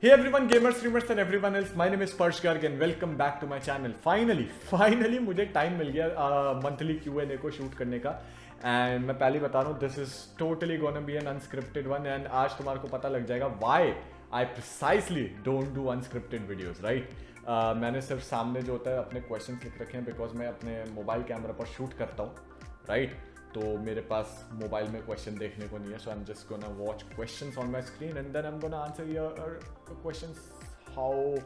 Hey everyone, gamers, streamers and everyone else. My name is Parsh Garg and welcome back to my channel. Finally मुझे time मिल गया monthly Q&A को shoot करने का. And मैं पहले बता रहा हूँ this is totally gonna be an unscripted one. And आज तुम्हारे को पता लग जाएगा why I precisely don't do unscripted videos, right. मैंने सिर्फ सामने जो होता है अपने क्वेश्चंस लिख रखे हैं बिकॉज मैं अपने मोबाइल कैमरा पर शूट करता हूँ, राइट. तो मेरे पास मोबाइल में क्वेश्चन देखने को नहीं है, so I am just gonna watch questions on my screen and then I am gonna answer your questions how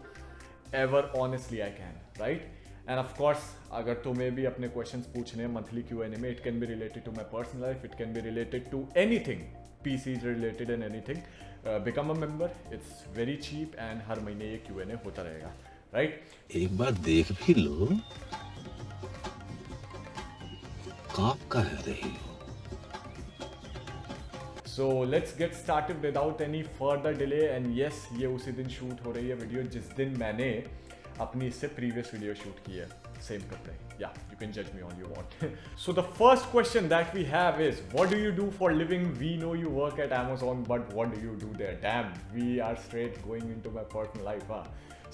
ever honestly I can, right. And of course अगर तुम्हें भी अपने क्वेश्चंस पूछने हैं मंथली Q&A में, it can be related to my personal life, it can be related to anything PC related and anything. Become a member, it's very cheap and हर महीने ये Q&A होता रहेगा, राइट. एक बार देख भी लो, काप का है रही हो. So let's get started without any further delay. And yes, ये उसी दिन शूट हो रही है वीडियो जिस दिन मैंने अपनी इससे प्रीवियस वीडियो शूट की है. सेम करते हैं. Yeah, you can judge me all you want. So the first question that we have is, what do you do for living? We know you work at Amazon, but what do you do there? Damn, we are straight going into my personal life, huh?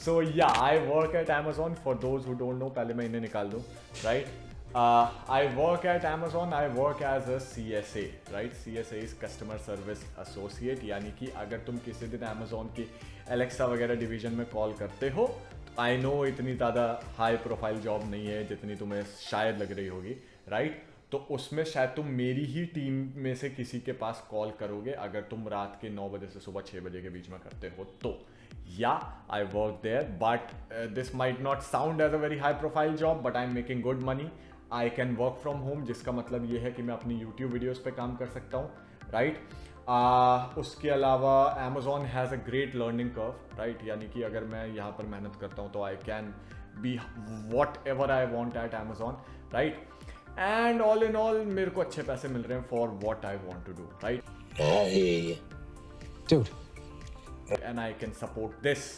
So yeah, I work at Amazon. For those who don't know, पहले मैं इन्हें निकाल दूँ, right? I work at Amazon. I work as a CSA, right? CSA is Customer Service Associate. यानी कि अगर तुम किसी दिन Amazon की Alexa वगैरह डिवीजन में कॉल करते हो, आई नो इतनी ज़्यादा हाई प्रोफाइल जॉब नहीं है जितनी तुम्हें शायद लग रही होगी, राइट. तो उसमें शायद तुम मेरी ही टीम में से किसी के पास कॉल करोगे अगर तुम रात के 9 बजे से सुबह 6 बजे के बीच में करते हो तो. Yeah, I work there, but this might not sound as a very high profile job, but I'm making good money. I can work from home, जिसका मतलब ये है कि मैं अपनी YouTube वीडियोस पे काम कर सकता हूँ, राइट. उसके अलावा Amazon has a great learning curve, right. यानी कि अगर मैं यहाँ पर मेहनत करता हूँ तो I can be whatever I want at Amazon, right. And all in all मेरे को अच्छे पैसे मिल रहे हैं for what I want to do, right? Dude. And I can support this,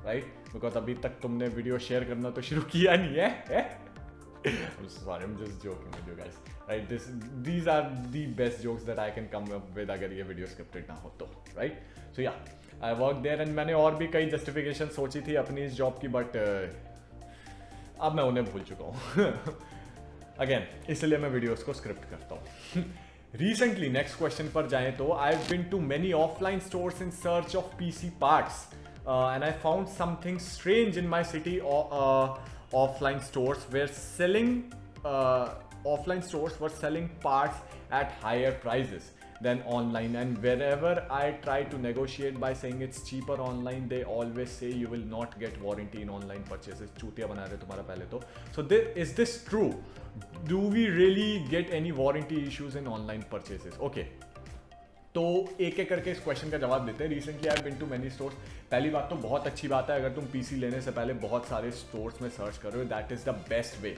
right? Because अभी तक तुमने वीडियो शेयर करना तो शुरू किया नहीं है. I'm sorry, I'm just joking with you guys, right? These are the best jokes that I can come up with अगर ये वीडियो स्क्रिप्टेड ना हो तो, right? So yeah, I work there and मैंने और भी कई जस्टिफिकेशन सोची थी अपनी इस जॉब की, बट अब मैं उन्हें भूल चुका हूँ. अगेन इसलिए मैं वीडियोस को स्क्रिप्ट करता हूँ. Recently, next question पर जाएं तो I've been to many offline stores in search of PC parts, and I found something strange in my city. Offline stores were selling parts at higher prices than online, and wherever I try to negotiate by saying it's cheaper online, they always say you will not get warranty in online purchases. चूतिया बना रहे तुम्हारा पहले तो. So is this true? Do we really get any warranty issues in online purchases? Okay. तो एक एक करके इस क्वेश्चन का जवाब देते हैं. Recently I have been to many stores. पहली बात तो बहुत अच्छी बात है अगर तुम पीसी लेने से पहले बहुत सारे स्टोर्स में सर्च कर रहे हो. That is the best way,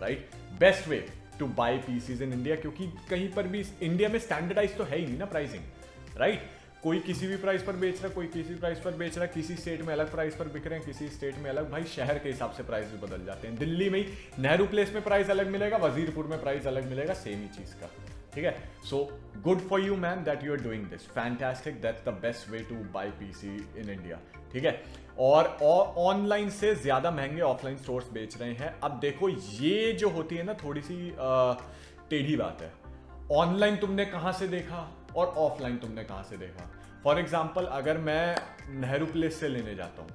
right. Best way to buy PCs in India, क्योंकि कहीं पर भी इंडिया में स्टैंडर्डाइज तो है ही नहीं ना प्राइसिंग, राइट. कोई किसी भी प्राइस पर बेच रहा है, कोई किसी प्राइस पर बेच रहा है. किसी स्टेट में अलग प्राइस पर बिक रहे हैं, किसी स्टेट में अलग. भाई शहर के हिसाब से प्राइस भी बदल जाते हैं. दिल्ली में ही नेहरू प्लेस में प्राइस अलग मिलेगा, वजीरपुर में प्राइस अलग मिलेगा सेम ही चीज़ का, ठीक है. So good for you man that you are doing this. Fantastic, that's the best way to buy PC in India, ठीक है. और ऑनलाइन से ज़्यादा महंगे ऑफलाइन स्टोर्स बेच रहे हैं. अब देखो ये जो होती है ना थोड़ी सी टेढ़ी बात है. ऑनलाइन तुमने कहाँ से देखा और ऑफलाइन तुमने कहाँ से देखा. फॉर एग्जाम्पल अगर मैं नेहरू प्लेस से लेने जाता हूँ,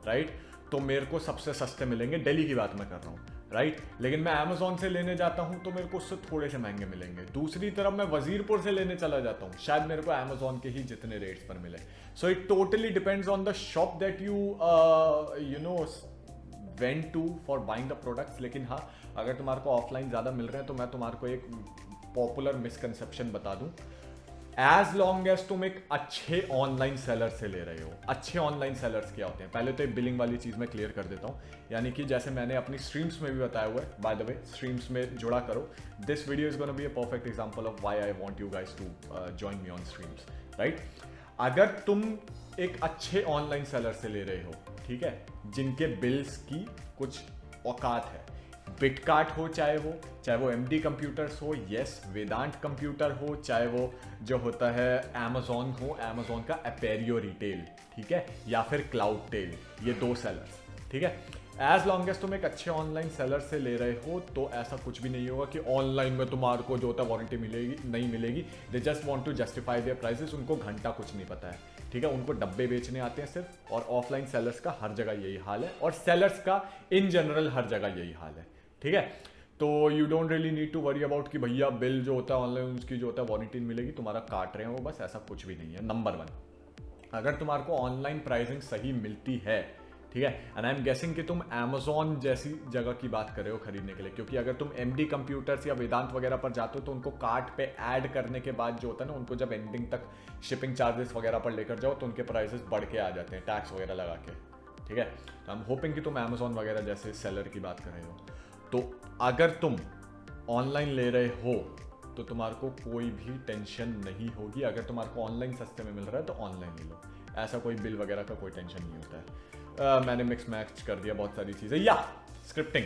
राइट, तो मेरे को सबसे सस्ते मिलेंगे. दिल्ली की बात मैं कर रहा हूँ, राइट. लेकिन मैं अमेजोन से लेने जाता हूँ तो मेरे को उससे थोड़े से महंगे मिलेंगे. दूसरी तरफ मैं वजीरपुर से लेने चला जाता हूँ, शायद मेरे को अमेजोन के ही जितने रेट्स पर मिले. So it totally depends on the shop that you know went to for buying the products. लेकिन हाँ, अगर तुम्हारे को ऑफलाइन ज़्यादा मिल रहे हैं तो मैं तुम्हारे को एक पॉपुलर मिसकंसेप्शन बता दूँ. एज लॉन्ग एज तुम एक अच्छे ऑनलाइन सेलर से ले रहे हो. अच्छे ऑनलाइन सेलर्स क्या होते हैं, पहले तो एक बिलिंग वाली चीज़ मैं क्लियर कर देता हूँ. यानी कि जैसे मैंने अपनी स्ट्रीम्स में भी बताया हुआ है, बाय द वे स्ट्रीम्स में जुड़ा करो. This video is gonna be a perfect example of why I want you guys to join me on streams, right. अगर तुम एक अच्छे ऑनलाइन सेलर से ले रहे हो, ठीक है, जिनके बिल्स की कुछ औकात है, बिटकार्ट हो, चाहे वो एमडी कंप्यूटर्स हो, यस वेदांत कंप्यूटर हो, चाहे वो जो होता है अमेजोन हो, अमेजोन का अपेरियो रिटेल, ठीक है, या फिर क्लाउड टेल, ये 2 सेलर्स, ठीक है। एज लॉन्ग एज तुम एक अच्छे ऑनलाइन सेलर से ले रहे हो तो ऐसा कुछ भी नहीं होगा कि ऑनलाइन में तुम्हारे को जो होता है वारंटी मिलेगी, नहीं मिलेगी। They just want to justify their prices, उनको घंटा कुछ नहीं पता है, ठीक है, उनको डब्बे बेचने आते हैं सिर्फ। और ऑफलाइन सेलर्स का हर जगह यही हाल है, और सेलर्स का इन जनरल हर जगह यही हाल है, ठीक है। तो you don't really need to worry about कि भैया बिल जो होता है ऑनलाइन उसकी जो होता है वारंटी मिलेगी, तुम्हारा काट रहे हैं वो, बस ऐसा कुछ भी नहीं है। नंबर 1, अगर तुम्हारे को ऑनलाइन प्राइसिंग सही मिलती है, ठीक है, एंड आई एम गेसिंग कि तुम अमेजोन जैसी जगह की बात कर रहे हो खरीदने के लिए, क्योंकि अगर तुम एमडी कंप्यूटर्स या वेदांत वगैरह पर जाते हो तो उनको कार्ट पे ऐड करने के बाद जो होता है ना, उनको जब एंडिंग तक शिपिंग चार्जेस वगैरह पर लेकर जाओ तो उनके प्राइसेस बढ़ के आ जाते हैं टैक्स वगैरह लगा के, ठीक है। तो आई एम होपिंग कि तुम अमेजोन वगैरह जैसे सेलर की बात कर रहे हो। तो अगर तुम ऑनलाइन ले रहे हो तो तुम्हारे को कोई भी टेंशन नहीं होगी। अगर तुम्हारे को ऑनलाइन सस्ते में मिल रहा है तो ऑनलाइन ले लो, ऐसा कोई बिल वगैरह का कोई टेंशन नहीं होता है। मैंने मिक्स मैच कर दिया बहुत सारी चीजें। या scripting,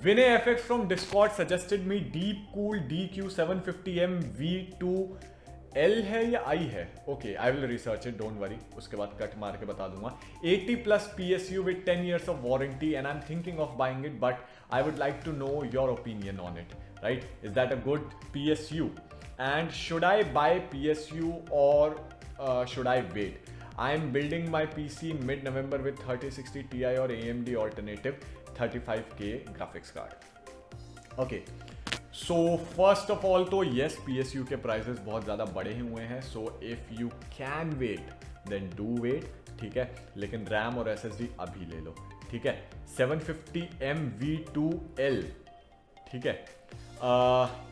Vinay FX from Discord suggested me deep cool DQ750M V2L है या आई है, okay I will research it, don't worry, उसके बाद कट मार के बता दूंगा। 80+ PSU with 10 years of warranty and I'm thinking of buying it, but I would like to know your opinion on it, right? Is that a good PSU? And should I buy PSU or should I wait? I am building my PC mid-November with 3060 Ti or AMD alternative 35K graphics card. Okay. So first of all तो yes, PSU के prices बहुत ज़्यादा बढ़े हुए हैं, so if you can wait then do wait, ठीक है, लेकिन RAM और SSD अभी ले लो, ठीक है। 750M V2L, ठीक है,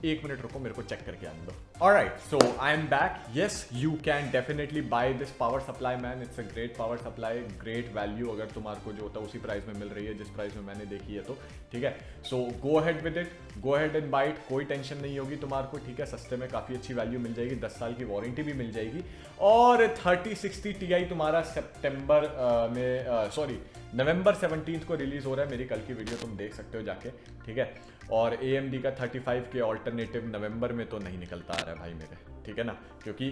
एक मिनट रुको, मेरे को चेक करके आने दो। Alright, so I am back. Yes, you can definitely buy this power supply, man. It's a great power supply, great value. अगर तुम्हारे को जो होता है उसी प्राइस में मिल रही है जिस प्राइस में मैंने देखी है तो, ठीक है। So go ahead with it, go ahead and buy it. कोई टेंशन नहीं होगी तुम्हारे को, ठीक है, सस्ते में काफ़ी अच्छी वैल्यू मिल जाएगी, 10 साल की वारंटी भी मिल जाएगी। और 3060 Ti तुम्हारा सितंबर में सॉरी नवंबर 17 को रिलीज हो रहा है। मेरी कल की वीडियो तुम देख सकते हो जाके, ठीक है। और AMD का 35 के ऑल्टरनेटिव नवंबर में तो नहीं निकलता आ रहा है भाई मेरे, ठीक है ना, क्योंकि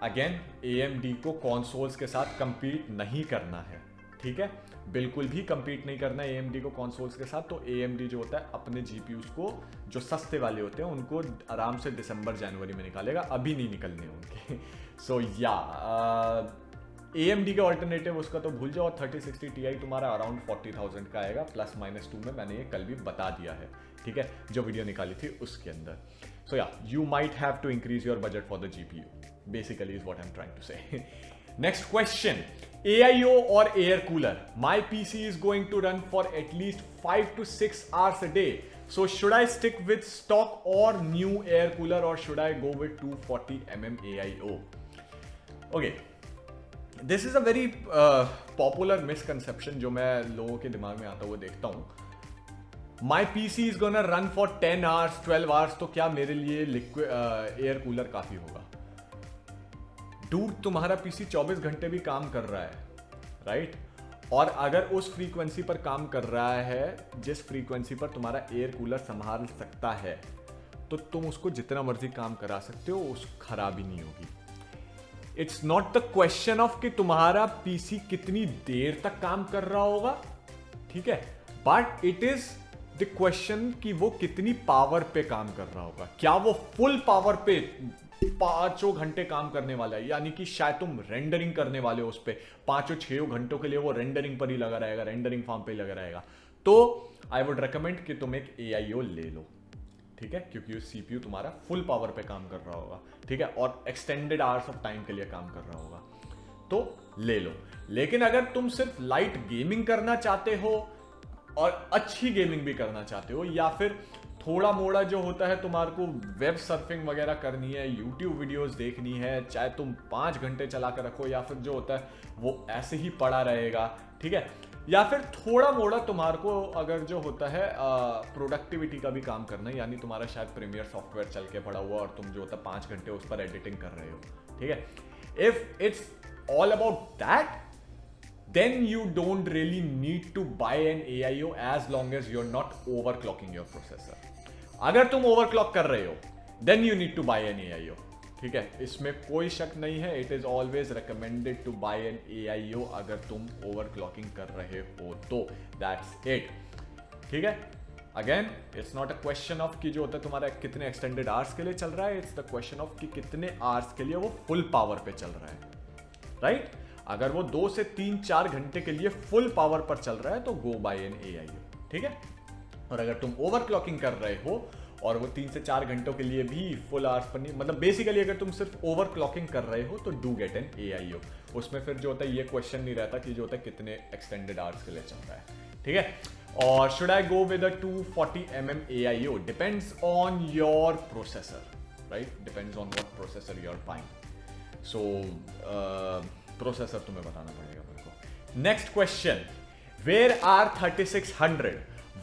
अगेन AMD को कॉन्सोल्स के साथ compete नहीं करना है, ठीक है, बिल्कुल भी compete नहीं करना है AMD को कॉन्सोल्स के साथ। तो AMD जो होता है अपने GPUs को जो सस्ते वाले होते हैं उनको आराम से दिसंबर जनवरी में निकालेगा, अभी नहीं निकलने उनके। सो या AMD के ऑल्टरनेटिव उसका तो भूल जाओ। 3060 Ti तुम्हारा अराउंड 40,000 का आएगा, ±2 में, मैंने ये कल भी बता दिया है, ठीक है, जो वीडियो निकाली थी उसके अंदर। So yeah you might have to increase your budget for the GPU, basically is what I am trying to say. Next question, AIO और air cooler? My PC is going to run for at least 5 to 6 hours a day. So should I stick with stock or new air cooler, or should I go with 240mm AIO? Okay. This is a very popular misconception जो मैं लोगों के दिमाग में आता हुआ देखता हूँ। माई PC is gonna run for 10 hours 12 hours, तो क्या मेरे लिए एयर कूलर काफी होगा? डूड, तुम्हारा PC 24 घंटे भी काम कर रहा है, राइट? और अगर उस फ्रीक्वेंसी पर काम कर रहा है जिस फ्रीक्वेंसी पर तुम्हारा एयर कूलर संभाल सकता है, तो तुम उसको जितना मर्जी काम करा सकते हो, उस खराबी नहीं होगी। It's not the question of कि तुम्हारा PC कितनी देर तक काम कर रहा होगा, ठीक है, but it is the question कि वो कितनी पावर पे काम कर रहा होगा। क्या वो फुल पावर पे 5 घंटे काम करने वाला है, यानी कि शायद तुम रेंडरिंग करने वाले हो उस पर 5-6 घंटों के लिए, वो रेंडरिंग पर ही लगा रहेगा, रेंडरिंग फार्म पे ही लगा रहेगा, तो आई वुड रिकमेंड कि तुम एक AIO ले लो, ठीक है, क्योंकि CPU तुम्हारा फुल पावर पे काम कर रहा होगा, ठीक है, और एक्सटेंडेड आवर्स ऑफ टाइम के लिए काम कर रहा होगा, तो ले लो। लेकिन अगर तुम सिर्फ लाइट गेमिंग करना चाहते हो और अच्छी गेमिंग भी करना चाहते हो, या फिर थोड़ा मोड़ा जो होता है तुम्हारे को वेब सर्फिंग वगैरह करनी है, यूट्यूब वीडियोस देखनी है, चाहे तुम 5 घंटे चला कर रखो, या फिर जो होता है वो ऐसे ही पड़ा रहेगा, ठीक है, या फिर थोड़ा मोड़ा तुम्हारे को अगर जो होता है प्रोडक्टिविटी का भी काम करना है, यानी तुम्हारा शायद प्रीमियर सॉफ्टवेयर चल के पड़ा हुआ और तुम जो होता है 5 घंटे उस पर एडिटिंग कर रहे हो, ठीक है, if it's all about that, then you don't really need to buy an AIO as long as you're not overclocking your processor. अगर तुम overclock कर रहे हो then you need to buy an AIO. ठीक है, इसमें कोई शक नहीं है. It is always recommended to buy an AIO अगर तुम overclocking कर रहे हो तो. That's it. ठीक है. Again it's not a question of कि जो होता है तुम्हारा कितने एक्सटेंडेड आवर्स के लिए चल रहा है, इट्स द क्वेश्चन ऑफ कि कितने आवर्स के लिए वो फुल पावर पे चल रहा है, राइट? अगर वो 2 से 3-4 घंटे के लिए फुल पावर पर चल रहा है तो गो बाय एन AIO. ठीक है. और अगर तुम ओवरक्लॉकिंग कर रहे हो और वो 3 से 4 घंटों के लिए भी फुल आवर्स पर नहीं, मतलब बेसिकली अगर तुम सिर्फ ओवरक्लॉकिंग कर रहे हो तो डू गेट एन AIO. उसमें फिर जो होता है ये क्वेश्चन नहीं रहता कि जो होता है कितने एक्सटेंडेड आवर्स के लिए चल रहा है. ठीक है. Or should I go with a 240mm AIO? Depends on your processor, right? Depends on what processor you're buying. So, processor तुम्हें बताना पड़ेगा मेरे को. Next question. Where are 3600?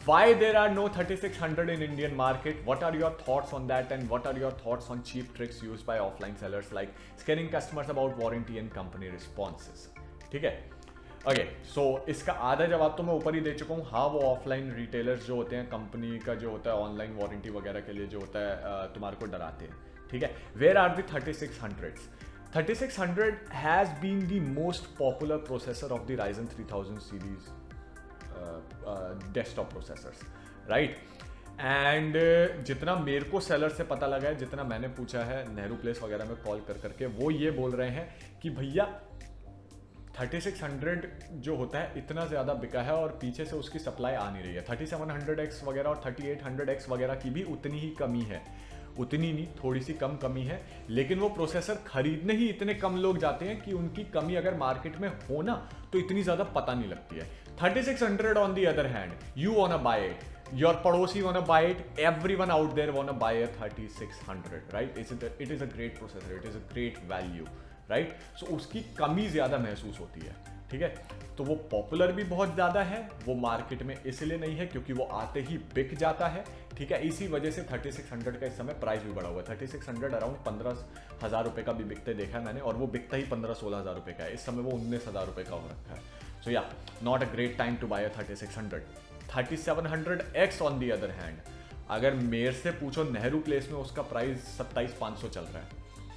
Why there are no 3600 in Indian market? What are your thoughts on that? And what are your thoughts on cheap tricks used by offline sellers like scaring customers about warranty and company responses? ठीक है. Okay, सो इसका आधा जवाब तो मैं ऊपर ही दे चुका हूँ. हाँ, वो ऑफलाइन रिटेलर्स जो होते हैं कंपनी का जो होता है ऑनलाइन वारंटी वगैरह के लिए जो होता है तुम्हारे को डराते हैं. ठीक है. Where are the 3600s? 3600 has been the most popular processor of the Ryzen 3000 series desktop processors, right? And जितना मेरे को सेलर से पता लगा है, जितना मैंने पूछा है नेहरू प्लेस वगैरह में कॉल कर करके, वो ये बोल रहे हैं कि भैया 3600 जो होता है इतना ज़्यादा बिका है और पीछे से उसकी सप्लाई आ नहीं रही है. 3700X वगैरह और 3800X वगैरह की भी उतनी ही कमी है. उतनी नहीं, थोड़ी सी कम कमी है, लेकिन वो प्रोसेसर खरीदने ही इतने कम लोग जाते हैं कि उनकी कमी अगर मार्केट में हो ना तो इतनी ज़्यादा पता नहीं लगती है. 3600 on the other hand, you wanna buy it, your पड़ोसी wanna buy it, everyone out there wanna buy a 3600, right? It is a great processor, it is a great value, right? So उसकी कमी ज़्यादा महसूस होती है. ठीक है. तो वो पॉपुलर भी बहुत ज़्यादा है, वो मार्केट में इसलिए नहीं है क्योंकि वो आते ही बिक जाता है. ठीक है. इसी वजह से 3600 का इस समय प्राइस भी बढ़ा हुआ है. 3600 अराउंड 15,000 रुपये का भी बिकते देखा है मैंने, और वो बिकता ही 15-16,000 रुपये का है. इस समय वो 19,000 रुपये का हो रखा है. So yeah, not a great time to buy a 3600. 3700X on the other hand, अगर मेरे से पूछो नेहरू प्लेस में उसका प्राइस 27,500 चल रहा है.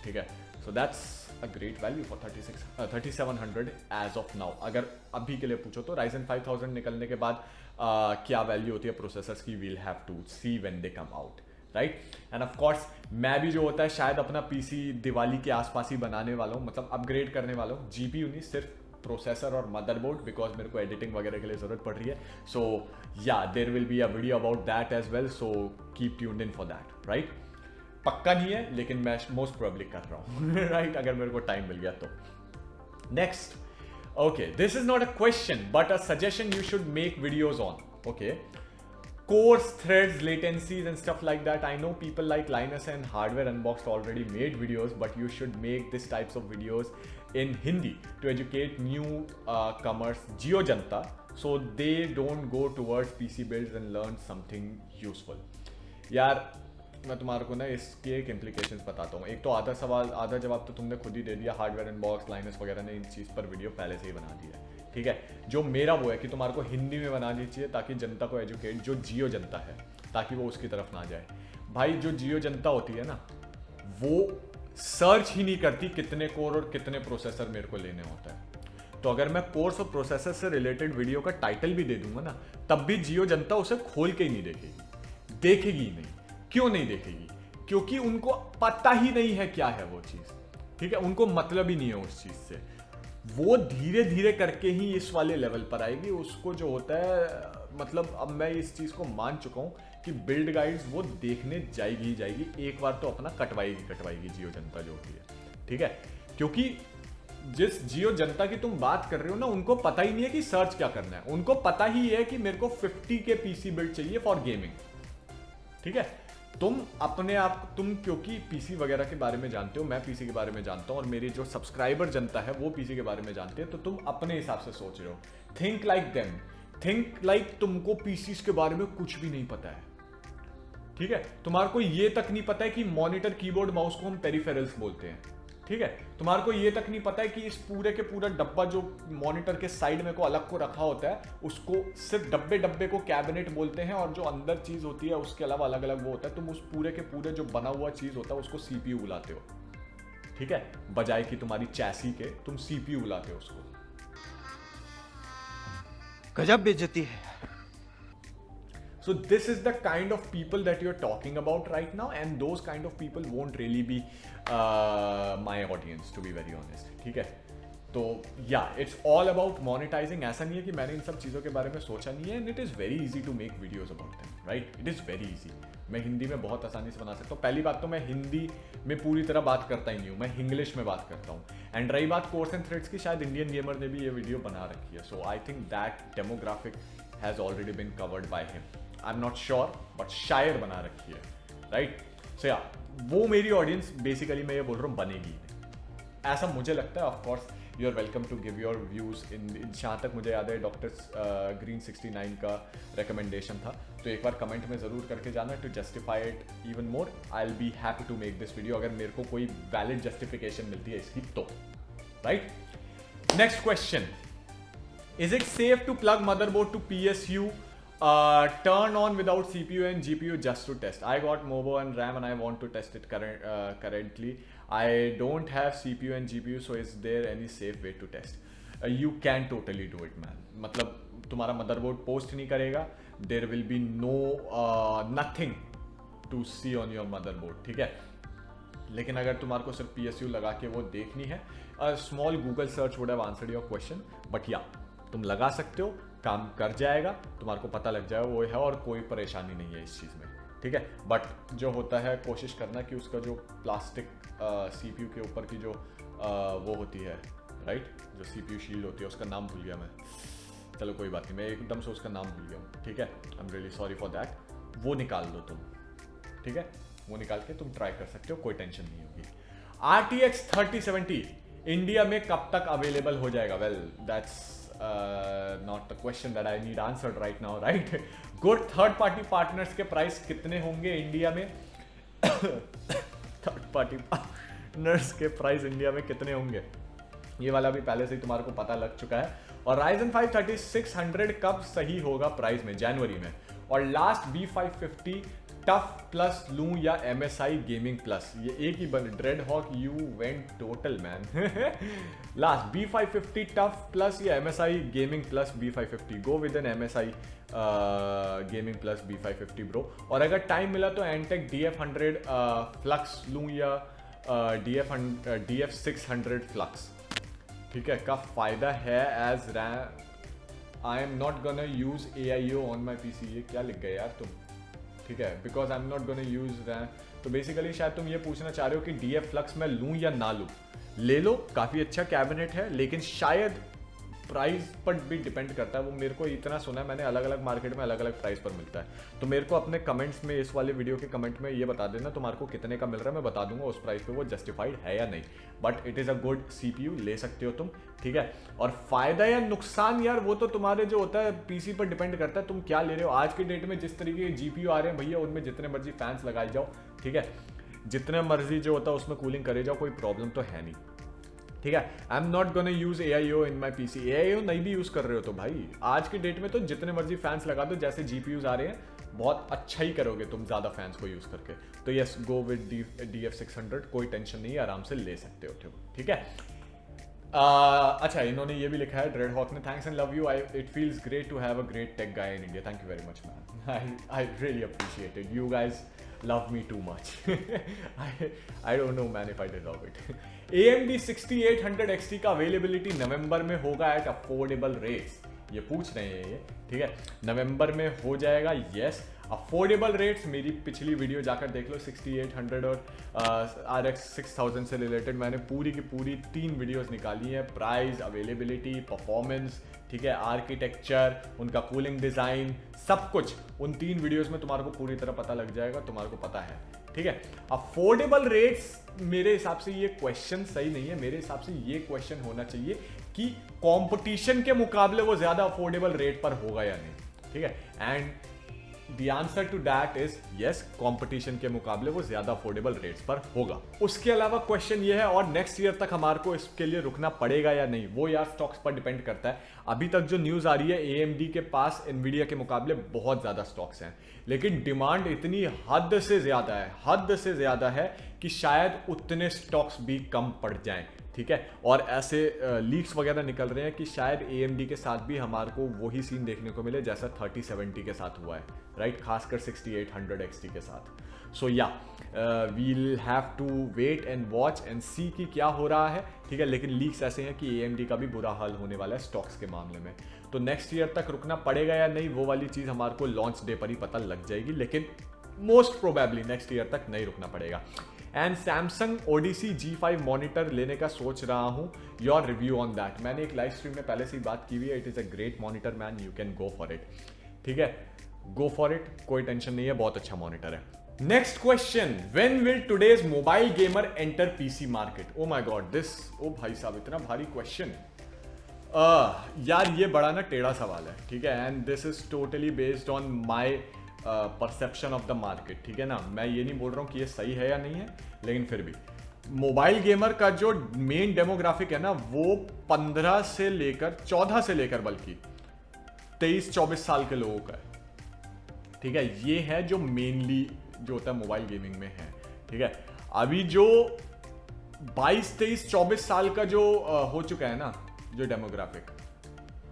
ठीक है. So that's a great value for 3700 as of now. अगर अभी के लिए पूछो तो Ryzen 5000 निकलने के बाद क्या वैल्यू होती है प्रोसेसर्स की, we'll have to see when they come out, right? And of course मैं भी जो होता है शायद अपना पीसी दिवाली के आसपास ही बनाने वाला हूँ, मतलब अपग्रेड करने वाला हूँ. GPU नहीं, सिर्फ प्रोसेसर और मदरबोर्ड, बिकॉज मेरे को एडिटिंग वगैरह के लिए जरूरत पड़ रही है. So yeah, there will be a video about that as well, so keep tuned in for that, right? पक्का नहीं है लेकिन मैं मोस्ट प्रोबेबली कर रहा हूँ, राइट? अगर मेरे को टाइम मिल गया तो. Next. Okay, this is not a question but a suggestion you should make videos on. Okay, course threads, latencies and stuff like that. I know people like Linus and Hardware Unboxed already made videos, but you should make this types of videos in Hindi to educate new comers, Jio Janta, so they don't go towards PC builds and learn something useful. यार मैं तुम्हारे को ना इसके एक implications बताता हूँ. एक तो आधा जवाब तो तुमने खुद ही दे दिया. हार्डवेयर अनबॉक्स, लाइनस वगैरह ने इन चीज़ पर वीडियो पहले से ही बना दी है. ठीक है. जो मेरा वो है कि तुम्हारे को हिंदी में बनानी चाहिए ताकि जनता को एजुकेट, जो जियो जनता है, ताकि वो उसकी तरफ ना जाए. भाई जो जियो जनता होती है ना, वो सर्च ही नहीं करती कितने कोर और कितने प्रोसेसर मेरे को लेने होता है. तो अगर मैं कोर्स और प्रोसेसर से रिलेटेड वीडियो का टाइटल भी दे दूंगा ना, तब भी जियो जनता उसे खोल के ही नहीं देखेगी ही नहीं. क्यों नहीं देखेगी? क्योंकि उनको पता ही नहीं है क्या है वो चीज. ठीक है. उनको मतलब ही नहीं है उस चीज से. वो धीरे धीरे करके ही इस वाले लेवल पर आएगी. उसको जो होता है, मतलब अब मैं इस चीज को मान चुका हूं कि बिल्ड गाइड्स वो देखने जाएगी ही जाएगी. एक बार तो अपना कटवाएगी जियो जनता जो होती है. ठीक है. क्योंकि जिस जियो जनता की तुम बात कर रहे हो ना, उनको पता ही नहीं है कि सर्च क्या करना है. उनको पता ही है कि मेरे को 50 के पीसी बिल्ड चाहिए फॉर गेमिंग. ठीक है. तुम अपने आप, तुम क्योंकि पीसी वगैरह के बारे में जानते हो, मैं पीसी के बारे में जानता हूं, और मेरी जो सब्सक्राइबर जनता है वो पीसी के बारे में जानते हैं, तो तुम अपने हिसाब से सोच रहे हो. Think like them. Think like तुमको पीसीस के बारे में कुछ भी नहीं पता है. ठीक है. तुम्हारे को ये तक नहीं पता है कि मॉनिटर, कीबोर्ड, माउस को हम पेरिफेरल्स बोलते हैं. ठीक है, तुम्हारे को ये तक नहीं पता है कि इस पूरे के पूरा डब्बा जो मॉनिटर के साइड में को अलग को रखा होता है, उसको सिर्फ डब्बे को कैबिनेट बोलते हैं, और जो अंदर चीज होती है उसके अलावा अलग अलग वो होता है। तुम उस पूरे के पूरे जो बना हुआ चीज होता है उसको सीपीयू बुलाते हो, ठीक है, बजाय कि तुम्हारी चैसी के तुम सीपीयू बुलाते हो उसको। गजब बेइज्जती है। So this is the kind of people that you're talking about right now, and those kind of people won't really be my audience, to be very honest. ठीक है, तो yeah, it's all about monetizing. ऐसा नहीं है कि मैंने इन सब चीज़ों के बारे में सोचा नहीं है, and it is very easy to make videos about them, right? It is very easy. मैं हिंदी में बहुत आसानी से बना सकता हूँ। पहली बात तो मैं हिंदी में पूरी तरह बात करता ही नहीं हूँ, मैं इंग्लिश में बात करता हूँ। एंड रही बात कोर्स एंड थ्रेड्स की, शायद इंडियन गेमर ने भी ये वीडियो बना रखी है, so I think that demographic has already been covered by him. I am not sure, but शायद बना रखी है, राइट? सो या, वो मेरी ऑडियंस बेसिकली मैं ये बोल रहा हूँ बनेगी, ऐसा मुझे लगता है। Of course you are welcome to give your views in. जहाँ तक मुझे याद है डॉक्टर ग्रीन 69 का रिकमेंडेशन था, तो एक बार कमेंट में ज़रूर करके जाना to justify it even more. I will be happy to make this video अगर मेरे को कोई वैलिड जस्टिफिकेशन मिलती है इसकी तो, right? Next question, is it safe to plug motherboard to PSU turn on without CPU and GPU just to test? I got MOBO and RAM and I want to test it currently. I don't have CPU and GPU, so is there any safe way to test? You can totally do it, man. मतलब तुम्हारा motherboard post नहीं करेगा, there will be no nothing to see on your motherboard, ठीक है? लेकिन अगर तुम्हारे को सिर्फ PSU लगा के वो देखनी है, small Google search would have answered your question, but या तुम लगा सकते हो, काम कर जाएगा, तुम्हारे को पता लग जाएगा वो है, और कोई परेशानी नहीं है इस चीज़ में, ठीक है? बट जो होता है कोशिश करना कि उसका जो प्लास्टिक CPU के ऊपर की जो वो होती है, राइट, जो CPU शील्ड होती है, उसका नाम भूल गया मैं, चलो कोई बात नहीं, मैं एकदम से उसका नाम भूल गया हूँ, ठीक है? I am really sorry for that. वो निकाल दो तुम, ठीक है? वो निकाल के तुम ट्राई कर सकते हो, कोई टेंशन नहीं होगी। RTX 3070 इंडिया में कब तक अवेलेबल हो जाएगा? Well, that's not the question that I need answered right now, right? Good third party partners के प्राइस कितने होंगे इंडिया में? थर्ड पार्टी पार्टनर्स के प्राइस इंडिया में कितने होंगे? ये वाला भी पहले से ही तुम्हारे को पता लग चुका है। और Ryzen 5 3600 कब सही होगा प्राइस में? जनवरी में। और लास्ट B550 टफ प्लस लूं या MSI गेमिंग प्लस? ये एक ही बन, dread hawk you went total man. Last B550 TUF plus या MSI gaming plus B550? Go with an MSI gaming plus B550 bro. और अगर टाइम मिला तो एंटेक DF100 फ्लक्स लूं या DF600 फ्लक्स, ठीक है? का फायदा है as RAM. I am not gonna use AIO on my PC। ये क्या लिख गए यार तुम, ठीक है? Because I am not gonna use RAM. तो बेसिकली शायद तुम ये पूछना चाह रहे हो कि DF फ्लक्स मैं लूँ या ना लूँ। ले लो, काफ़ी अच्छा कैबिनेट है, लेकिन शायद प्राइस पर भी डिपेंड करता है। वो मेरे को इतना सुना है मैंने, अलग अलग मार्केट में अलग अलग प्राइस पर मिलता है। तो मेरे को अपने कमेंट्स में, इस वाले वीडियो के कमेंट में ये बता देना तुम्हारे को कितने का मिल रहा है, मैं बता दूंगा उस प्राइस पे वो जस्टिफाइड है या नहीं। But it is a good CPU, ले सकते हो तुम, ठीक है? और फायदा या नुकसान यार वो तो तुम्हारे जो होता है PC पर डिपेंड करता है, तुम क्या ले रहे हो। आज के डेट में जिस तरीके के GPU आ रहे हैं भैया, उनमें जितने मर्जी फैंस लगाए जाओ, ठीक है? जितने मर्जी जो होता है उसमें कूलिंग करे जाओ, कोई प्रॉब्लम तो है नहीं, ठीक है? आई am not gonna use AIO in my PC। AIO नहीं भी यूज कर रहे हो तो भाई आज की डेट में तो जितने मर्जी फैंस लगा दो, जैसे GPUs आ रहे हैं, बहुत अच्छा ही करोगे तुम ज़्यादा फैंस को यूज करके। तो यस, गो विद DF600, कोई टेंशन नहीं है, आराम से ले सकते हो, ठीक है? अच्छा, इन्होंने ये भी लिखा है ड्रेड हॉक ने, thanks and love you, it feels great to have a great tech guy in India. Thank you very much man, I really appreciate it, you guys love me too much. I don't know man if I deserve it. AMD 6800 XT का availability नवंबर में होगा at affordable rates? ये पूछ रहे हैं ये, ठीक है? नवंबर में हो जाएगा, यस। अफोर्डेबल रेट्स मेरी पिछली वीडियो जाकर देख लो, 6800 और RX 6000 से रिलेटेड मैंने पूरी की पूरी 3 वीडियोस निकाली हैं। प्राइस, अवेलेबिलिटी, परफॉर्मेंस, ठीक है, आर्किटेक्चर, उनका कूलिंग डिज़ाइन, सब कुछ उन 3 वीडियोस में तुम्हारे को पूरी तरह पता लग जाएगा, तुम्हारे को पता है, ठीक है? अफोर्डेबल रेट्स मेरे हिसाब से ये क्वेश्चन सही नहीं है। मेरे हिसाब से ये क्वेश्चन होना चाहिए कि कंपटीशन के मुकाबले वो ज़्यादा अफोर्डेबल रेट पर होगा या नहीं, ठीक है? And the answer to that is yes, competition के मुकाबले वो ज्यादा अफोर्डेबल रेट्स पर होगा। उसके अलावा क्वेश्चन ये है, और नेक्स्ट ईयर तक हमारे को इसके लिए रुकना पड़ेगा या नहीं, वो यार स्टॉक्स पर डिपेंड करता है। अभी तक जो न्यूज आ रही है, AMD के पास Nvidia के मुकाबले बहुत ज्यादा स्टॉक्स हैं, लेकिन डिमांड इतनी हद से ज्यादा है कि शायद उतने स्टॉक्स भी कम पड़ जाएं, ठीक है। और ऐसे लीक्स वगैरह निकल रहे हैं कि शायद AMD के साथ भी हमारे को वही सीन देखने को मिले जैसा 3070 के साथ हुआ है, राइट, खासकर 6800 XT के साथ। So yeah we'll have to wait and watch and see कि क्या हो रहा है, ठीक है। लेकिन लीक्स ऐसे हैं कि AMD का भी बुरा हाल होने वाला है स्टॉक्स के मामले में। तो नेक्स्ट ईयर तक रुकना पड़ेगा या नहीं, वो वाली चीज़ हमारे को लॉन्च डे पर ही पता लग जाएगी, लेकिन मोस्ट प्रोबेबली नेक्स्ट ईयर तक नहीं रुकना पड़ेगा। And Samsung Odissi G5 monitor लेने का सोच रहा हूँ, योर रिव्यू ऑन दैट। मैंने एक लाइव स्ट्रीम में पहले से ही बात की हुई है, it is a great monitor man, you can go for it, ठीक है, गो फॉर इट, कोई टेंशन नहीं है, बहुत अच्छा मॉनिटर है। Next question, when will today's mobile gamer enter PC market? Oh my god, this, ओ भाई साहब, इतना भारी क्वेश्चन। यार ये बड़ा ना टेढ़ा सवाल है, ठीक है, and this is totally based on my perception of the market, ठीक है ना। मैं ये नहीं बोल रहा हूँ कि ये सही है या नहीं है, लेकिन फिर भी मोबाइल गेमर का जो मेन डेमोग्राफिक है ना, वो 15 से लेकर 14 से लेकर बल्कि 23-24 साल के लोगों का है, ठीक है। ये है जो मेनली जो होता है मोबाइल गेमिंग में है, ठीक है। अभी जो 22-23-24 साल का जो हो चुका है ना, जो डेमोग्राफिक,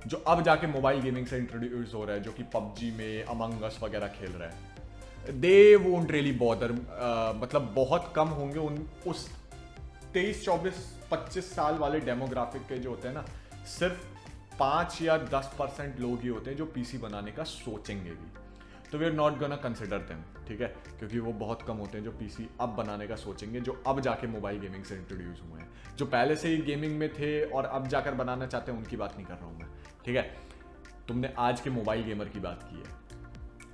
जो अब जाके मोबाइल गेमिंग से इंट्रोड्यूस हो रहा है, जो कि PUBG में अमंग अस वगैरह खेल रहा है, दे वोंट रियली बॉदर, मतलब बहुत कम होंगे उस 23-24-25 साल वाले डेमोग्राफिक के जो होते हैं ना, सिर्फ 5 या 10% लोग ही होते हैं जो PC बनाने का सोचेंगे भी। तो we are not gonna consider them, ठीक है, क्योंकि वो बहुत कम होते हैं जो PC अब बनाने का सोचेंगे, जो अब जाके मोबाइल गेमिंग से इंट्रोड्यूस हुए हैं। जो पहले से ही गेमिंग में थे और अब जाकर बनाना चाहते हैं, उनकी बात नहीं कर रहा हूं मैं, ठीक है। तुमने आज के मोबाइल गेमर की बात की है,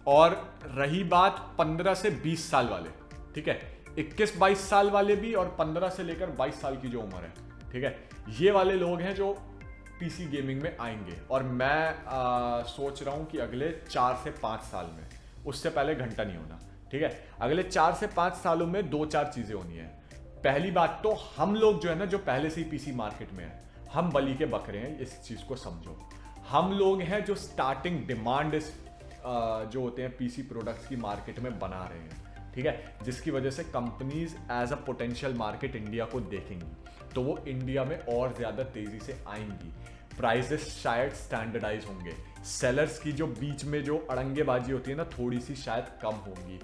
और रही बात 15 से 20 साल वाले, ठीक है, 21-22 साल वाले भी, और 15 से लेकर 22 साल की जो उम्र है, ठीक है, ये वाले लोग हैं जो PC गेमिंग में आएंगे। और मैं सोच रहा हूं कि अगले 4 से 5 साल में, उससे पहले घंटा नहीं होना, ठीक है, अगले 4 से 5 सालों में 2-4 चीजें होनी है। पहली बात तो हम लोग जो है ना, जो पहले से ही PC मार्केट में है, हम बलि के बकरे हैं, इस चीज को समझो। हम लोग हैं जो स्टार्टिंग डिमांड जो होते हैं PC प्रोडक्ट्स की मार्केट में बना रहे हैं, ठीक है, जिसकी वजह से companies as a potential market India को देखेंगी, तो वो इंडिया में और ज्यादा तेजी से आएंगी। प्राइसेस शायद स्टैंडर्डाइज होंगे, सेलर्स की जो बीच में जो अड़ंगेबाजी होती है ना, थोड़ी सी शायद कम होंगी।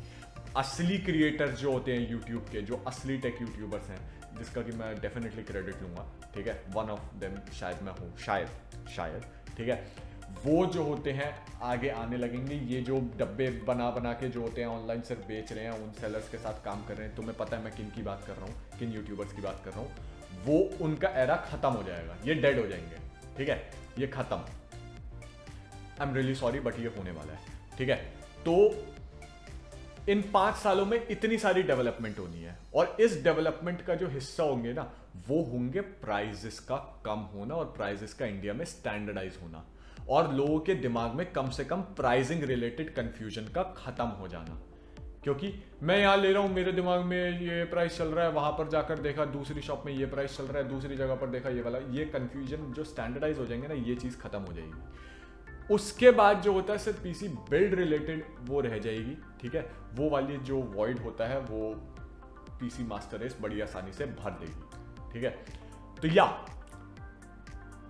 असली क्रिएटर्स जो होते हैं यूट्यूब के, जो असली टेक यूट्यूबर्स हैं, जिसका कि मैं डेफिनेटली क्रेडिट लूंगा, ठीक है, वन ऑफ देम शायद मैं हूँ, शायद, ठीक है, वो जो होते हैं आगे आने लगेंगे। ये जो डब्बे बना बना के जो होते हैं ऑनलाइन सिर्फ बेच रहे हैं, उन सेलर्स के साथ काम कर रहे हैं, तुम्हें पता है मैं किन की बात कर रहा हूँ, किन यूट्यूबर्स की बात कर रहा हूँ, वो उनका एरा खत्म हो जाएगा, ये डेड हो जाएंगे, ठीक है, ये खत्म। I am really sorry but ये होने वाला है, ठीक है। तो इन 5 सालों में इतनी सारी डेवलपमेंट होनी है, और इस डेवलपमेंट का जो हिस्सा होंगे ना, वो होंगे प्राइजेस का कम होना और प्राइजेस का इंडिया में स्टैंडर्डाइज होना, और लोगों के दिमाग में कम से कम प्राइसिंग रिलेटेड कंफ्यूजन का खत्म हो जाना। क्योंकि मैं यहाँ ले रहा हूँ, मेरे दिमाग में ये प्राइस चल रहा है, वहां पर जाकर देखा दूसरी शॉप में ये प्राइस चल रहा है, दूसरी जगह पर देखा ये वाला, ये कंफ्यूजन जो स्टैंडर्डाइज हो जाएंगे ना, ये चीज खत्म हो जाएगी। उसके बाद जो होता है सिर्फ PC बिल्ड रिलेटेड वो रह जाएगी, ठीक है, वो वाली जो वॉइड होता है वो PC मास्टर रेस बड़ी आसानी से भर देगी, ठीक है। तो या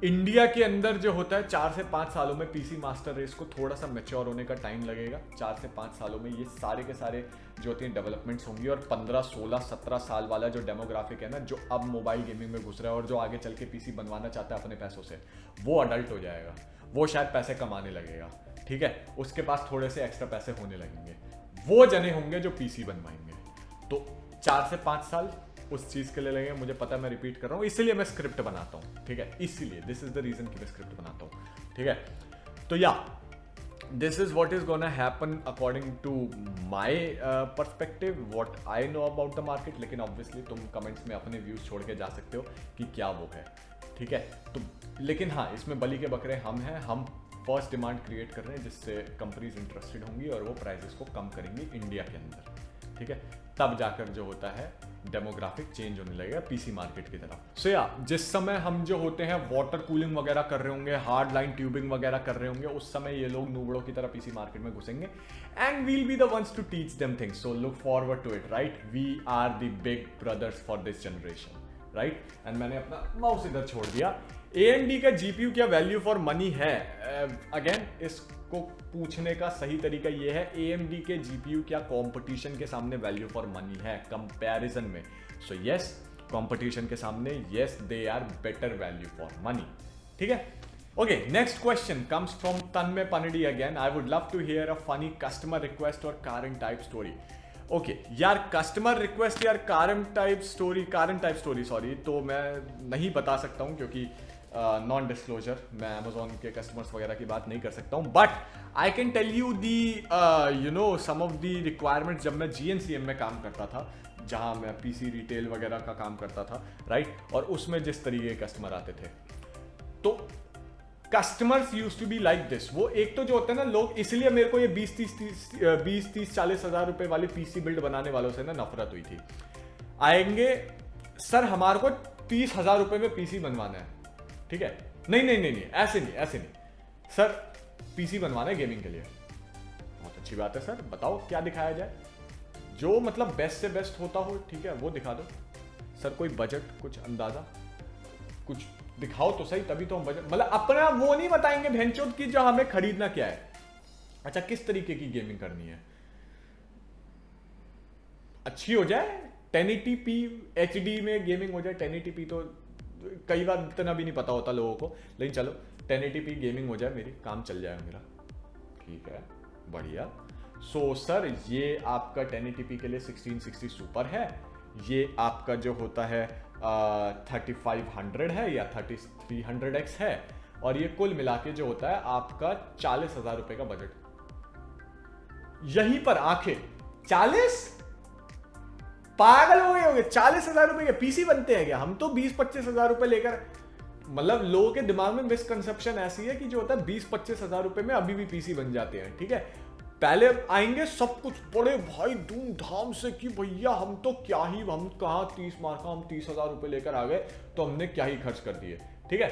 इंडिया के अंदर जो होता है 4 से 5 सालों में PC मास्टर रेस को थोड़ा सा मैच्योर होने का टाइम लगेगा। 4 से 5 सालों में ये सारे के सारे जो होती हैं डेवलपमेंट्स होंगी, और 15, 16, 17 साल वाला जो डेमोग्राफिक है ना, जो अब मोबाइल गेमिंग में घुस रहा है और जो आगे चल के PC बनवाना चाहता है अपने पैसों से, वो अडल्ट हो जाएगा, वो शायद पैसे कमाने लगेगा, ठीक है, उसके पास थोड़े से एक्स्ट्रा पैसे होने लगेंगे, वो जने होंगे जो PC बनवाएंगे। तो 4 से 5 साल उस चीज के लिए लगेगा। मुझे पता है मैं रिपीट कर रहा हूँ, इसलिए मैं स्क्रिप्ट बनाता हूँ, ठीक है, इसीलिए दिस इज द रीजन कि मैं स्क्रिप्ट बनाता हूँ, ठीक है। तो yeah this is what is gonna happen according to my perspective, what I know about the market. लेकिन ऑब्वियसली तुम कमेंट्स में अपने व्यूज छोड़ के जा सकते हो कि क्या वो है, ठीक है। तो लेकिन हाँ, इसमें बलि के बकरे हम हैं, हम फर्स्ट डिमांड क्रिएट कर रहे हैं जिससे कंपनीज इंटरेस्टेड होंगी और वो प्राइसेस को कम करेंगी इंडिया के अंदर, ठीक है। तब जाकर जो होता है डेमोग्राफिक चेंज होने लगेगा पीसी मार्केट की तरफ। सो या जिस समय हम जो होते हैं वाटर कूलिंग वगैरह कर रहे होंगे, हार्ड लाइन ट्यूबिंग वगैरह कर रहे होंगे, उस समय ये लोग नूबड़ों की तरह पीसी मार्केट में घुसेंगे and will be the ones to teach them things. So look forward to it, right. We are the big brothers for this generation, right. And मैंने अपना माउस इधर छोड़ दिया। AMD का GPU क्या वैल्यू फॉर मनी है? Again इसको पूछने का सही तरीका ये है, AMD के GPU क्या कंपटीशन के सामने वैल्यू फॉर मनी है कंपैरिजन में? सो यस, कंपटीशन के सामने yes they are better value for money, ठीक है। Okay, next question comes from Tanmay पनडी again. I would love to hear a funny customer request और कारंट टाइप स्टोरी। ओके यार, customer request यार Karen type story sorry, तो मैं नहीं बता सकता हूं क्योंकि नॉन डिस्क्लोजर, मैं अमेजोन के कस्टमर्स वगैरह की बात नहीं कर सकता हूं। But I can tell you the you know some of the requirements जब मैं GNCM में काम करता था, जहां मैं PC रिटेल वगैरह का काम करता था, राइट। और उसमें जिस तरीके के कस्टमर आते थे, तो customers use to be like this. वो एक तो जो होता है ना, लोग, इसलिए मेरे को ये 20-30-40 हज़ार रुपए वाली PC बिल्ड बनाने वालों से ना नफरत हुई थी। आएंगे सर हमारे को 30,000 रुपए में PC बनवाना है, ठीक है। नहीं, ऐसे नहीं सर, PC बनवाना है गेमिंग के लिए। बहुत अच्छी बात है सर, बताओ क्या दिखाया जाए, जो मतलब बेस्ट से बेस्ट होता हो, ठीक है, वो दिखा दो सर। कोई बजट, कुछ अंदाजा, कुछ दिखाओ तो सही, तभी तो हम बजट, मतलब अपना वो नहीं बताएंगे भेंचोद की जो हमें खरीदना क्या है। अच्छा, किस तरीके की गेमिंग करनी है, अच्छी हो जाए, 1080p HD में गेमिंग हो जाए। 1080p तो कई बार इतना भी नहीं पता होता लोगों को, लेकिन चलो 1080p गेमिंग हो जाए मेरी, काम चल जाएगा मेरा, ठीक है, बढ़िया। सो सर ये आपका 1080p के लिए 1660 सुपर है, ये आपका जो होता है 3500 है या 3300X है, और ये कुल मिला के जो होता है आपका 40,000 रुपए का बजट। यहीं पर आंखें 40, पागल हो गए होंगे, 40,000 रुपए के PC बनते हैं क्या? हम तो 20-25 हजार रुपए लेकर, मतलब लोगों के दिमाग में मिसकंसेप्शन ऐसी है कि जो होता है 20-25 हजार रुपए में अभी भी PC बन जाते हैं, ठीक है। पहले आएंगे सब कुछ बड़े भाई धूमधाम से कि भैया हम तो क्या ही, हम कहाँ 30 मार्क का, हम 30,000 रुपए लेकर आ गए तो हमने क्या ही खर्च कर दिए, ठीक है।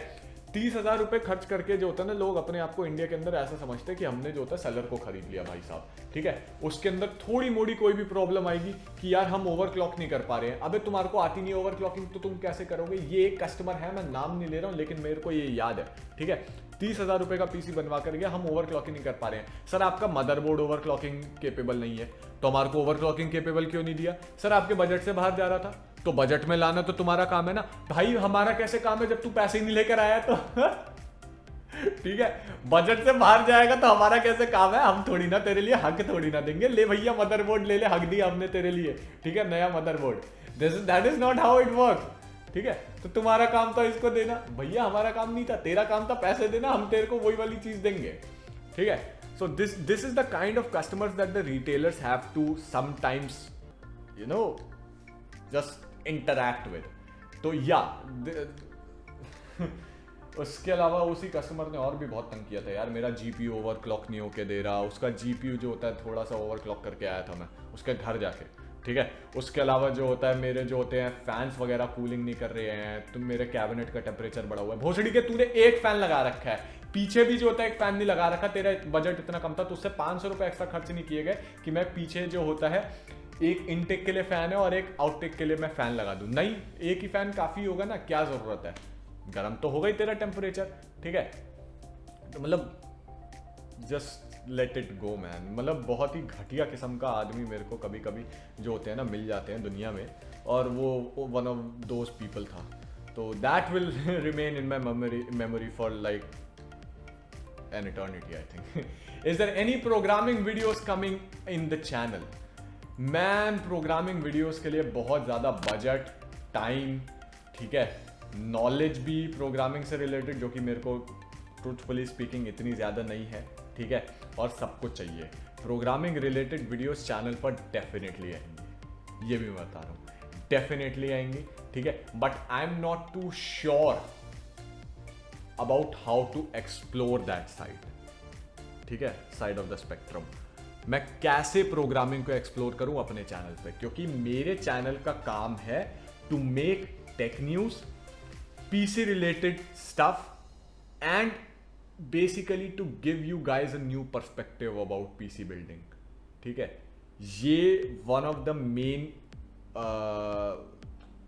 30,000 रुपए खर्च करके जो होता है ना, लोग अपने आप को इंडिया के अंदर ऐसा समझते हैं कि हमने जो होता है सेलर को खरीद लिया भाई साहब, ठीक है। उसके अंदर थोड़ी मोड़ी कोई भी प्रॉब्लम आएगी कि यार हम ओवरक्लॉक नहीं कर पा रहे हैं, अबे तुम्हारे को आती नहीं ओवरक्लॉकिंग तो तुम कैसे करोगे। ये एक कस्टमर है, मैं नाम नहीं ले रहा हूं, लेकिन मेरे को ये याद है, ठीक है। 30,000 रुपए का PC बनवा कर गया, हम ओवरक्लॉकिंग नहीं कर पा रहे हैं। सर आपका मदरबोर्ड ओवरक्लॉकिंग केपेबल नहीं है, तो हमारे को ओवरक्लॉकिंग केपेबल क्यों नहीं दिया? सर आपके बजट से बाहर जा रहा था, तो बजट में लाना तो तुम्हारा काम है ना भाई, हमारा कैसे काम है जब तू पैसे ही नहीं लेकर आया तो ठीक है, बजट से बाहर जाएगा तो हमारा कैसे काम है, हम थोड़ी ना तेरे लिए हक थोड़ी ना देंगे, ले भैया मदरबोर्ड ले ले, हक दिया हमने तेरे लिए, ठीक है, नया motherboard. That is not how it work, ठीक है। तो तुम्हारा काम था इसको देना, भैया हमारा काम नहीं था, तेरा काम था पैसे देना, हम तेरे को वही वाली चीज देंगे, ठीक है। So this is the kind of customers that the retailers have to sometimes you know just interact with. तो या उसके अलावा उसी कस्टमर ने और भी बहुत तंग किया था यार, मेरा GPU ओवरक्लॉक नहीं होके दे रहा, उसका GPU जो होता है थोड़ा सा ओवरक्लॉक करके आया था मैं उसके घर जाके, ठीक है। उसके अलावा जो होता है मेरे जो होते हैं फैंस वगैरह कूलिंग नहीं कर रहे हैं, तुम मेरे कैबिनेट का टेम्परेचर बढ़ा हुआ है, भोसड़ी के तूने एक फैन लगा रखा है, पीछे भी जो होता है एक फैन नहीं लगा रखा, तेरा बजट इतना कम था तो उससे 500 रुपए एक्स्ट्रा खर्च नहीं किए गए कि मैं पीछे जो होता है एक इनटेक के लिए फैन है और एक आउटटेक के लिए मैं फैन लगा दूं। नहीं, एक ही फैन काफी होगा ना, क्या जरूरत है, गर्म तो होगा ही तेरा टेम्परेचर, ठीक है। तो मतलब just let it go man, मतलब बहुत ही घटिया किस्म का आदमी मेरे को कभी कभी जो होते हैं ना मिल जाते हैं दुनिया में, और वो वन ऑफ दोज पीपल था। तो that will remain in my memory for like an eternity I think. Is there any programming videos coming in the channel? Man programming videos के लिए बहुत ज़्यादा बजट, टाइम, ठीक है, नॉलेज भी programming से रिलेटेड जो कि मेरे को ट्रूथफुली स्पीकिंग इतनी ज़्यादा नहीं है, ठीक है, और सब कुछ चाहिए। प्रोग्रामिंग रिलेटेड वीडियोस चैनल पर डेफिनेटली आएंगी, ये भी मैं बता रहा हूँ, डेफिनेटली आएंगी, ठीक है। But I am not too sure about how to explore that site, ठीक है, साइड ऑफ द स्पेक्ट्रम, मैं कैसे प्रोग्रामिंग को एक्सप्लोर करूं अपने चैनल पे, क्योंकि मेरे चैनल का काम है to make tech news, PC related stuff and basically to give you guys a new perspective about PC building. ठीक है, ये one of the main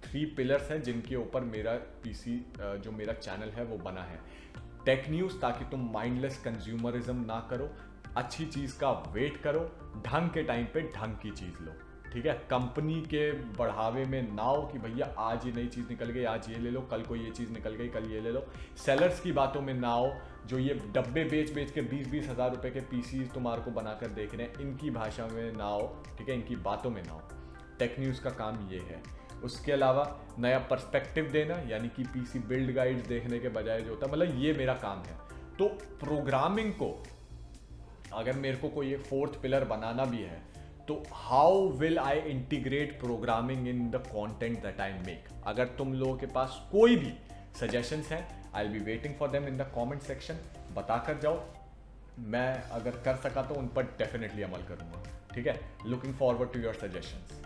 3 pillars हैं जिनके ऊपर मेरा पीसी जो मेरा चैनल है वो बना है। टेक न्यूज़, ताकि तुम माइंडलेस कंज्यूमरिज्म ना करो, अच्छी चीज़ का वेट करो, ढंग के टाइम पे ढंग की चीज़ लो। ठीक है, कंपनी के बढ़ावे में ना हो कि भैया आज ये नई चीज़ निकल गई, आज ये ले लो, कल को ये चीज़ निकल गई, कल ये ले लो। सेलर्स की बातों में ना हो, जो ये डब्बे बेच बेच के 20-20 हज़ार रुपए के पीसी तुम्हारे को बनाकर देख रहे हैं, इनकी भाषा में ना हो। ठीक है, इनकी बातों में ना हो। टेक न्यूज़ का काम ये है। उसके अलावा नया पर्सपेक्टिव देना, यानी कि पीसी बिल्ड गाइड्स देखने के बजाय जो होता है, मतलब ये मेरा काम है। तो प्रोग्रामिंग को अगर मेरे को कोई 4th पिलर बनाना भी है, तो how will I integrate programming in the content that I make. अगर तुम लोगों के पास कोई भी सजेशंस हैं, आई will be waiting for them in the comment section. बता कर जाओ, मैं अगर कर सका तो उन पर डेफिनेटली अमल करूंगा। ठीक है, looking forward to your suggestions,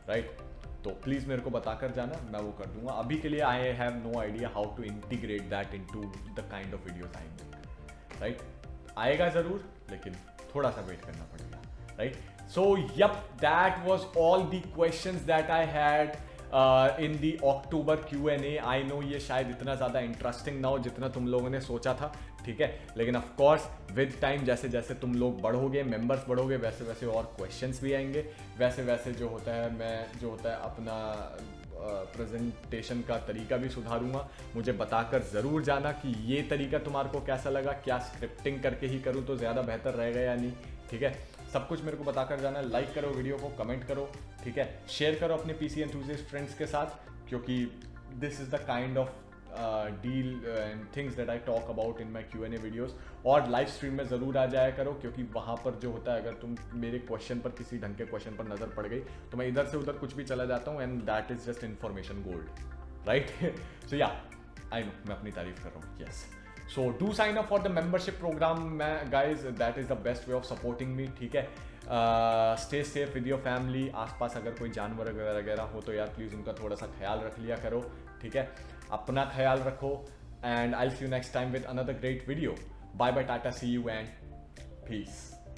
right. तो प्लीज़ मेरे को बताकर जाना, मैं वो कर दूंगा। अभी के लिए I have no idea how to integrate that into the kind of videos I make, right. आएगा ज़रूर, लेकिन थोड़ा सा वेट करना पड़ेगा, right. So yup, that was all the questions that I had in the October Q&A। I know ये शायद इतना ज़्यादा इंटरेस्टिंग ना हो जितना तुम लोगों ने सोचा था। ठीक है, लेकिन ऑफ कोर्स विद टाइम जैसे जैसे तुम लोग बढ़ोगे, मेंबर्स बढ़ोगे, वैसे वैसे और क्वेश्चंस भी आएंगे। वैसे वैसे जो होता है, मैं जो होता है अपना प्रेजेंटेशन का तरीका भी सुधारूंगा। मुझे बताकर ज़रूर जाना कि ये तरीका तुम्हारे को कैसा लगा, क्या स्क्रिप्टिंग करके ही करूँ तो ज़्यादा बेहतर रहेगा या नहीं। ठीक है, सब कुछ मेरे को बताकर जाना। लाइक करो वीडियो को, कमेंट करो, ठीक है, शेयर करो अपने पीसी एंथुसियास्ट फ्रेंड्स के साथ, क्योंकि this is the kind of deal and things that I talk about in my Q&A videos. और लाइव स्ट्रीम में ज़रूर आ जाया करो, क्योंकि वहाँ पर जो होता है, अगर तुम मेरे क्वेश्चन पर, किसी ढंग के क्वेश्चन पर नज़र पड़ गई तो मैं इधर से उधर कुछ भी चला जाता हूँ, and that is just information gold, right. So yeah, I know मैं अपनी तारीफ कर रहा हूँ, yes. So do sign up for the membership program guys, that is the best way of supporting me. ठीक है, stay safe with your family. आसपास अगर कोई जानवर वगैरह हो तो यार प्लीज़ उनका थोड़ा सा ख्याल रख लिया करो। ठीक है, अपना ख्याल रखो, and I will see you next time with another great video. Bye bye, tata, see you and piece.